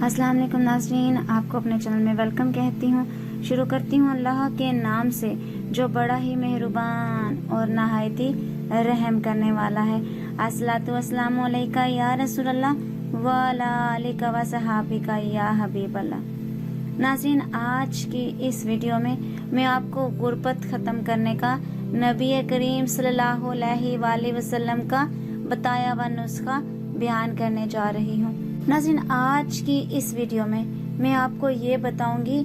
अस्सलाम वालेकुम नाज़रीन, आपको अपने चैनल में वेलकम कहती हूँ। शुरू करती हूँ अल्लाह के नाम से जो बड़ा ही मेहरबान और नहायती रहम करने वाला है। अस्सलातु वस्सलामु अलैका या रसूल अल्लाह व अला आलिका व सहाबिका या हबीब अल्लाह। नाज़रीन, आज की इस वीडियो में मैं आपको गुर्बत ख़त्म करने का नबी करीम सल्लल्लाहु अलैहि वसल्लम का बताया हुआ नुस्खा बयान करने जा रही हूँ। नाज़रीन, आज की इस वीडियो में मैं आपको ये बताऊंगी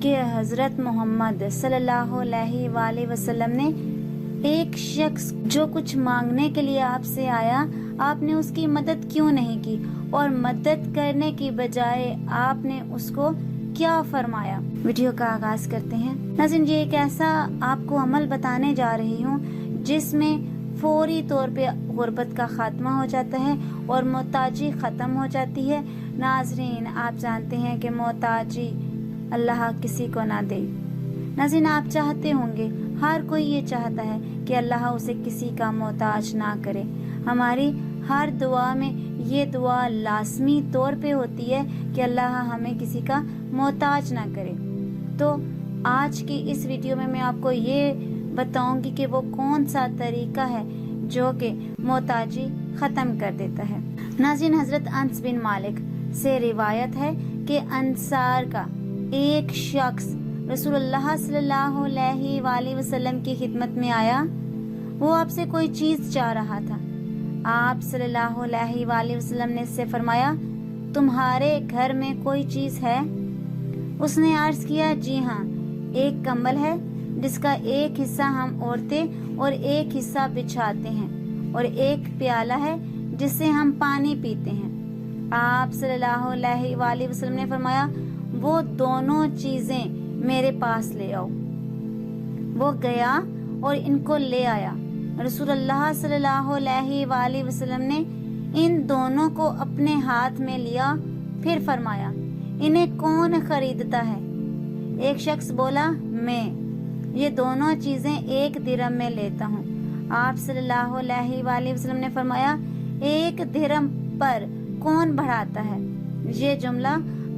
कि हज़रत मोहम्मद सल्लल्लाहु अलैहि वसल्लम ने एक शख्स जो कुछ मांगने के लिए आपसे आया, आपने उसकी मदद क्यों नहीं की और मदद करने की बजाय आपने उसको क्या फरमाया। वीडियो का आगाज करते हैं। नाज़रीन, ये एक ऐसा आपको अमल बताने जा रही हूँ जिसमें फौरी तौर पे गुर्बत का खात्मा हो जाता है और मोहताजी ख़त्म हो जाती है। नाज़रीन, आप जानते हैं कि मोहताजी अल्लाह किसी को ना दे। नाज़रीन, आप चाहते होंगे, हर कोई ये चाहता है कि अल्लाह उसे किसी का मोहताज ना करे। हमारी हर दुआ में ये दुआ लाजमी तौर पे होती है कि अल्लाह हमें किसी का मोहताज ना करे। तो आज की इस वीडियो में मैं आपको ये बताऊंगी कि वो कौन सा तरीका है जो कि मोहताजी ख़त्म कर देता है। नाज़रीन, हज़रत अनस बिन मालिक से रिवायत है कि अंसार का एक शख्स रसूलुल्लाह सल्लल्लाहु अलैहि वसल्लम की खिदमत में आया। वो आपसे कोई चीज़ चाह रहा था। आप सल्लल्लाहु अलैहि वसल्लम ने इससे फरमाया, तुम्हारे घर में कोई चीज़ है? उसने अर्ज़ किया, जी हाँ, एक कंबल है जिसका एक हिस्सा हम औरतें और एक हिस्सा बिछाते हैं, और एक प्याला है जिससे हम पानी पीते हैं। आप सल्लल्लाहु अलैहि वसल्लम ने फरमाया, वो दोनों चीजें मेरे पास ले आओ। वो गया और इनको ले आया। रसूलुल्लाह सल्लल्लाहु अलैहि वसल्लम ने इन दोनों को अपने हाथ में लिया, फिर फरमाया, इन्हें कौन खरीदता है? एक शख्स बोला, मैं। ये दोनों चीजें एक दिरहम में लेता हूँ। आप सल्लल्लाहु अलैहि वसल्लम ने फरमाया, एक दिरहम पर कौन बढ़ाता है? ये जुमला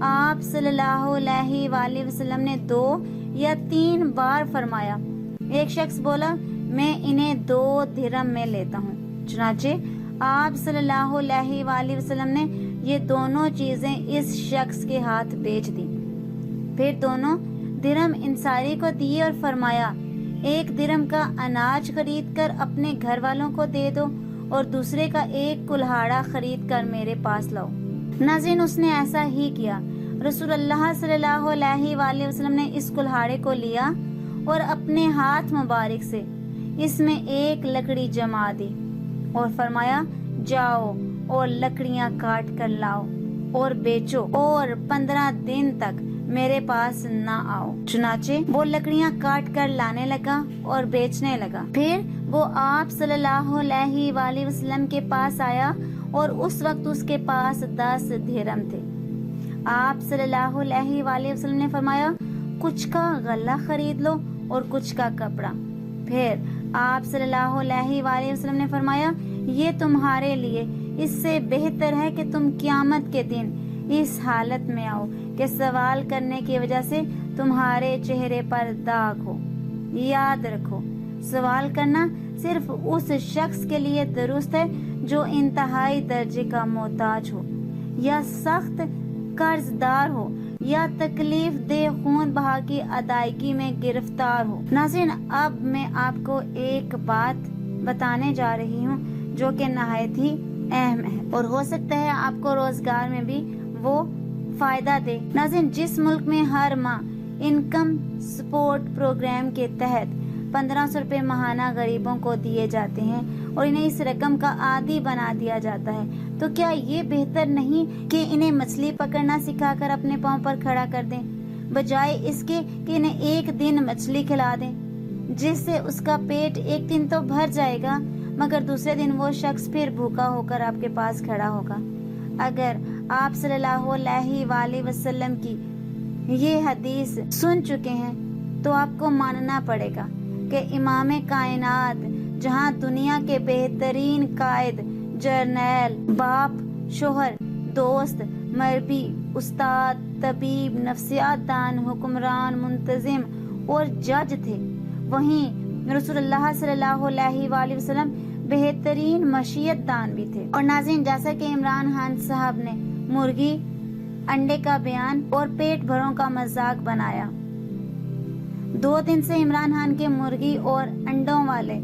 आप सल्लल्लाहु अलैहि वसल्लम ने 2 या 3 बार फरमाया। एक शख्स बोला, मैं इन्हें 2 दिरहम में लेता हूँ। चुनाचे आप सल्लल्लाहु अलैहि वसल्लम ने ये दोनों चीजें इस शख्स के हाथ बेच दी। फिर दोनों दिरहम इंसारी को दिए और फरमाया, एक दिरहम का अनाज खरीद कर अपने घर वालों को दे दो और दूसरे का एक कुल्हाड़ा खरीद कर मेरे पास लाओ। नाज़रीन, उसने ऐसा ही किया। रसूलुल्लाह सल्लल्लाहु अलैहि वसल्लम ने इस कुल्हाड़े को लिया और अपने हाथ मुबारक से इसमें एक लकड़ी जमा दी और फरमाया, जाओ और लकड़ियां काट कर लाओ और बेचो और 15 दिन तक मेरे पास ना आओ। चुनाचे वो लकड़ियां काट कर लाने लगा और बेचने लगा। फिर वो आप सल्लल्लाहु अलैहि वसल्लम के पास आया और उस वक्त उसके पास 10 दिरहम थे। आप सल्लल्लाहु अलैहि वसल्लम ने फरमाया, कुछ का गला खरीद लो और कुछ का कपड़ा। फिर आप सल्लल्लाहु अलैहि वसल्लम ने फरमाया, ये तुम्हारे लिए इससे बेहतर है कि तुम क़यामत के दिन इस हालत में आओ कि सवाल करने की वजह से तुम्हारे चेहरे पर दाग हो। याद रखो, सवाल करना सिर्फ उस शख्स के लिए दुरुस्त है जो इंतहाई दर्जे का मोहताज हो या सख्त कर्जदार हो या तकलीफ दे खून बहा की अदायगी में गिरफ्तार हो। नाज़रीन, अब मैं आपको एक बात बताने जा रही हूँ जो कि नहायत ही अहम है और हो सकता है आपको रोजगार में भी वो फायदा दे। नाज़रीन, जिस मुल्क में हर माह इनकम सपोर्ट प्रोग्राम के तहत 1500 रुपए माहाना गरीबों को दिए जाते हैं और इन्हें इस रकम का आदी बना दिया जाता है, तो क्या ये बेहतर नहीं कि इन्हें मछली पकड़ना सिखाकर अपने पांव पर खड़ा कर दें, बजाय इसके कि इन्हें एक दिन मछली खिला दें, जिससे उसका पेट एक दिन तो भर जाएगा मगर दूसरे दिन वो शख्स फिर भूखा होकर आपके पास खड़ा होगा। अगर आप सल्लल्लाहु अलैहि वसल्लम की ये हदीस सुन चुके हैं तो आपको मानना पड़ेगा कि इमाम कायनात, जहां दुनिया के बेहतरीन कायद, जर्नैल, बाप, शोहर, दोस्त, مربی، استاد، طبیب، نفسیات دان، حکمران، منتظم اور جج تھے۔ وہیں رسول اللہ صلی اللہ علیہ وآلہ وسلم بہترین مشیت دان بھی تھے۔ اور ناظرین، جیسا کہ عمران خان صاحب نے مرغی انڈے کا بیان اور پیٹ بھروں کا مذاق بنایا، 2 دن سے عمران خان کے مرغی اور انڈوں والے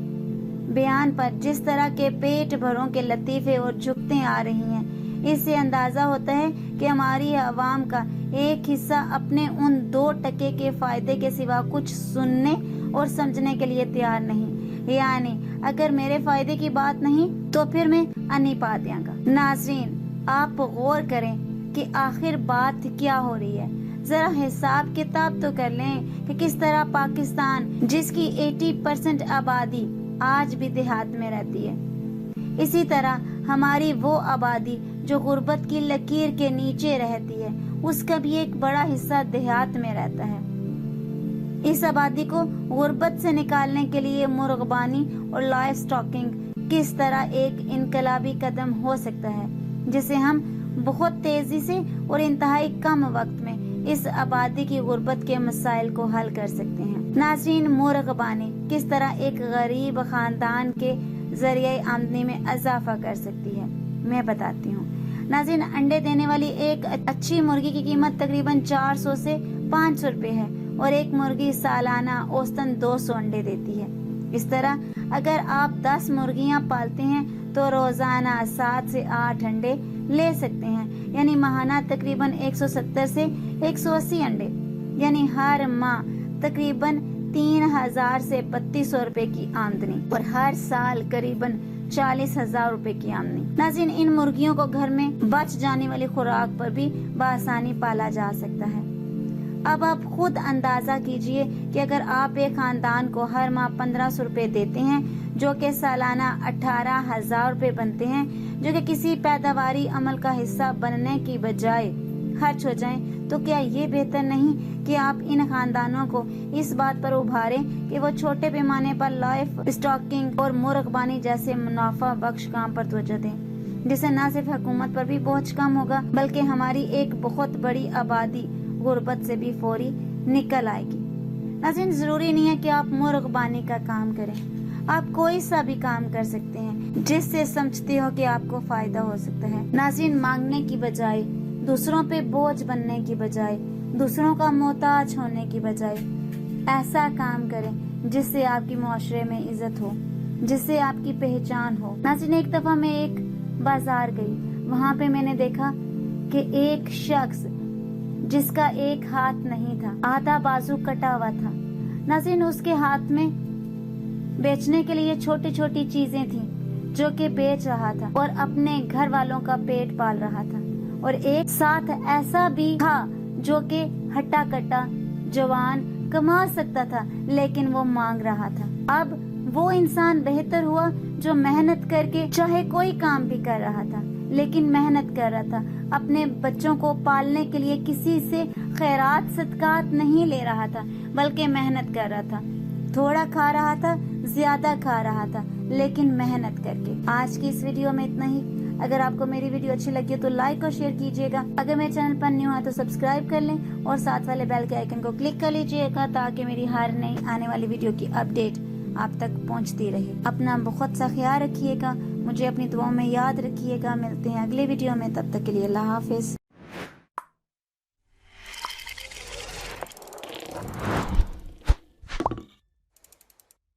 بیان پر جس طرح کے پیٹ بھروں کے لطیفے اور جھکتیں آ رہی ہیں، اس سے اندازہ ہوتا ہے کہ ہماری عوام کا ایک حصہ اپنے ان 2% کے فائدے کے سوا کچھ سننے اور سمجھنے کے لیے تیار نہیں۔ یعنی اگر میرے فائدے کی بات نہیں تو پھر میں انی پا دیاں گا۔ ناظرین، آپ غور کریں کہ آخر بات کیا ہو رہی ہے۔ ذرا حساب کتاب تو کر لیں کہ کس طرح پاکستان، جس کی 80% آبادی آج بھی دیہات میں رہتی ہے، اسی طرح ہماری وہ آبادی جو غربت کی لکیر کے نیچے رہتی ہے، اس کا بھی ایک بڑا حصہ دیہات میں رہتا ہے۔ اس آبادی کو غربت سے نکالنے کے لیے مرغبانی اور لائف سٹاکنگ کس طرح ایک انقلابی قدم ہو سکتا ہے، جسے ہم بہت تیزی سے اور انتہائی کم وقت میں اس آبادی کی غربت کے مسائل کو حل کر سکتے ہیں۔ ناظرین، مرغبانی کس طرح ایک غریب خاندان کے ذریعہ آمدنی میں اضافہ کر سکتی ہے، میں بتاتی ہوں۔ ناظرین، انڈے دینے والی ایک اچھی مرغی کی قیمت تقریباً 400 سے 500 روپے ہے اور ایک مرغی سالانہ اوسطاً 200 انڈے دیتی ہے۔ اس طرح اگر آپ 10 مرغیاں پالتے ہیں تو روزانہ 7 سے 8 انڈے لے سکتے ہیں، یعنی ماہانہ تقریباً 170 سے 180 انڈے، یعنی ہر ماہ تقریباً 3000 سے 3200 روپے کی آمدنی، اور ہر سال قریباً 40,000 روپے کی آمدنی۔ ناظرین، ان مرغیوں کو گھر میں بچ جانے والی خوراک پر بھی بآسانی پالا جا سکتا ہے۔ اب آپ خود اندازہ کیجئے کہ اگر آپ ایک خاندان کو ہر ماہ 1500 روپے دیتے ہیں، جو کہ سالانہ 18,000 روپے بنتے ہیں، جو کہ کسی پیداواری عمل کا حصہ بننے کی بجائے خرچ ہو جائیں، تو کیا یہ بہتر نہیں کہ آپ ان خاندانوں کو اس بات پر ابھاریں کہ وہ چھوٹے پیمانے پر لائف سٹاکنگ اور مرغبانی جیسے منافع بخش کام پر توجہ دیں، جس سے نہ صرف حکومت پر بھی بوجھ کم ہوگا بلکہ ہماری ایک بہت بڑی آبادی غربت سے بھی فوری نکل آئے گی۔ ناظرین، ضروری نہیں ہے کہ آپ مرغبانی کا کام کریں، آپ کوئی سا بھی کام کر سکتے ہیں جس سے سمجھتے ہو کہ آپ کو فائدہ ہو سکتا ہے۔ ناظرین، مانگنے کی بجائے، دوسروں پہ بوجھ بننے کی بجائے، دوسروں کا محتاج ہونے کی بجائے ایسا کام کریں جس سے آپ کی معاشرے میں عزت ہو، جس سے آپ کی پہچان ہو۔ ناظرین، ایک دفعہ میں ایک بازار گئی، وہاں پہ میں نے دیکھا کہ ایک شخص جس کا ایک ہاتھ نہیں تھا، آدھا بازو کٹا ہوا تھا۔ ناظرین، اس کے ہاتھ میں بیچنے کے لیے چھوٹی چھوٹی چیزیں تھیں جو کہ بیچ رہا تھا اور اپنے گھر والوں کا پیٹ پال رہا تھا، اور ایک ساتھ ایسا بھی تھا جو کہ ہٹا کٹا جوان کما سکتا تھا لیکن وہ مانگ رہا تھا۔ اب وہ انسان بہتر ہوا جو محنت کر کے چاہے کوئی کام بھی کر رہا تھا لیکن محنت کر رہا تھا، اپنے بچوں کو پالنے کے لیے کسی سے خیرات صدقات نہیں لے رہا تھا بلکہ محنت کر رہا تھا، تھوڑا کھا رہا تھا، زیادہ کھا رہا تھا لیکن محنت کر کے۔ آج کی اس ویڈیو میں اتنا ہی۔ اگر آپ کو میری ویڈیو اچھی لگی تو لائک اور شیئر کیجیے گا، اگر میرے چینل پر نیو ہے تو سبسکرائب کر لیں اور ساتھ والے بیل کے آئیکن کو کلک کر لیجیے گا تاکہ میری ہر نئی آنے والی ویڈیو کی اپڈیٹ آپ تک پہنچتی رہے۔ اپنا بہت سا خیال رکھیے گا، مجھے اپنی دعاؤں میں یاد رکھیے گا۔ ملتے ہیں اگلے ویڈیو میں، تب تک کے لیے اللہ حافظ۔